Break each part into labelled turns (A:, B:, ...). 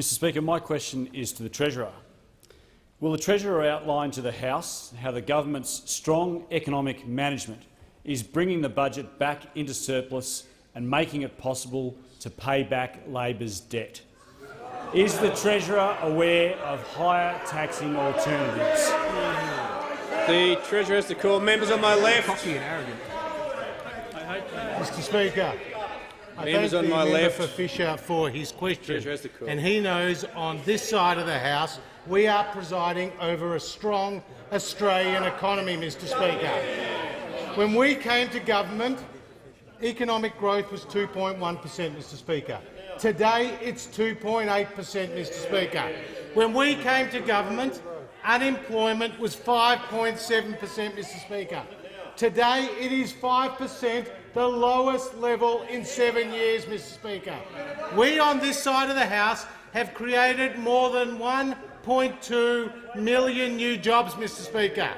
A: Mr Speaker, my question is to the Treasurer. Will the Treasurer outline to the House how the government's strong economic management is bringing the budget back into surplus and making it possible to pay back Labor's debt? Is the Treasurer aware of higher taxing alternatives?
B: The Treasurer has to call members on my left.
C: Cocky and arrogant.
D: Mr Speaker, I
B: Members
D: thank
B: on
D: the
B: my
D: member
B: left.
D: for Fisher for his question,
B: Treasurer has to call.
D: and he knows on this side of the House we are presiding over a strong Australian economy, Mr Speaker. When we came to government, economic growth was 2.1%, Mr Speaker. Today it's 2.8%, Mr Speaker. When we came to government, unemployment was 5.7%, Mr Speaker. Today it is 5%, the lowest level in 7 years, Mr Speaker. We on this side of the House have created more than 1.2 million new jobs, Mr Speaker.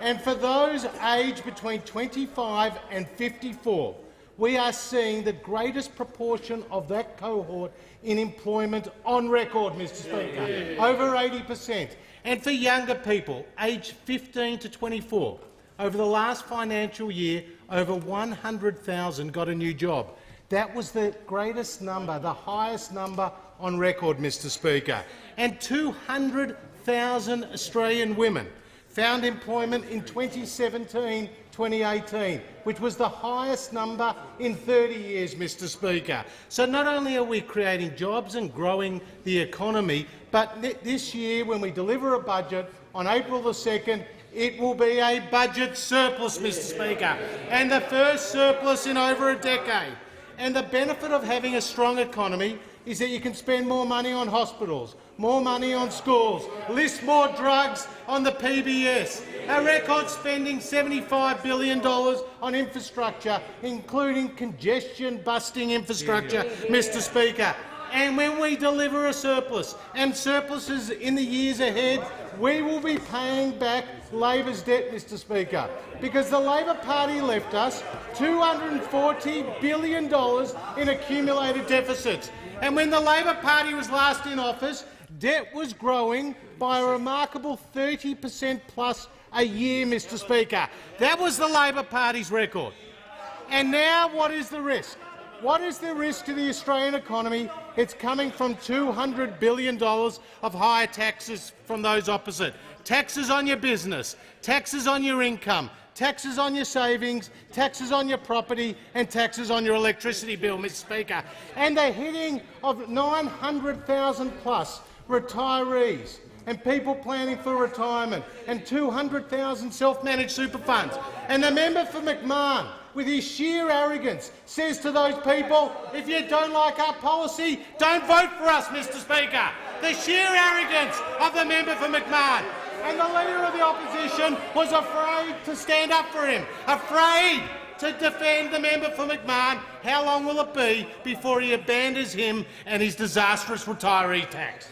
D: And for those aged between 25 and 54, we are seeing the greatest proportion of that cohort in employment on record, Mr Speaker, over 80%. And for younger people aged 15 to 24, over the last financial year, over 100,000 got a new job. That was the greatest number, the highest number on record, Mr Speaker. And 200,000 Australian women found employment in 2017-2018, which was the highest number in 30 years, Mr Speaker. So not only are we creating jobs and growing the economy, but this year, when we deliver a budget on April the 2nd, it will be a budget surplus, Mr Speaker, and the first surplus in over a decade. And the benefit of having a strong economy is that you can spend more money on hospitals, more money on schools, list more drugs on the PBS, a record spending $75 billion on infrastructure, including congestion-busting infrastructure, Mr Speaker. And when we deliver a surplus, and surpluses in the years ahead, we will be paying back Labor's debt, Mr Speaker, because the Labor Party left us $240 billion in accumulated deficits. And when the Labor Party was last in office, debt was growing by a remarkable 30% plus a year, Mr Speaker. That was the Labor Party's record. And now what is the risk? What is the risk to the Australian economy? It's coming from $200 billion of higher taxes from those opposite. Taxes on your business, taxes on your income, taxes on your savings, taxes on your property and taxes on your electricity bill, Mr Speaker. And the hitting of 900,000 plus retirees and people planning for retirement and 200,000 self-managed super funds. And the member for McMahon, with his sheer arrogance, says to those people, if you don't like our policy, don't vote for us, Mr Speaker. The sheer arrogance of the member for McMahon. And the Leader of the Opposition was afraid to stand up for him, afraid to defend the member for McMahon. How long will it be before he abandons him and his disastrous retiree tax?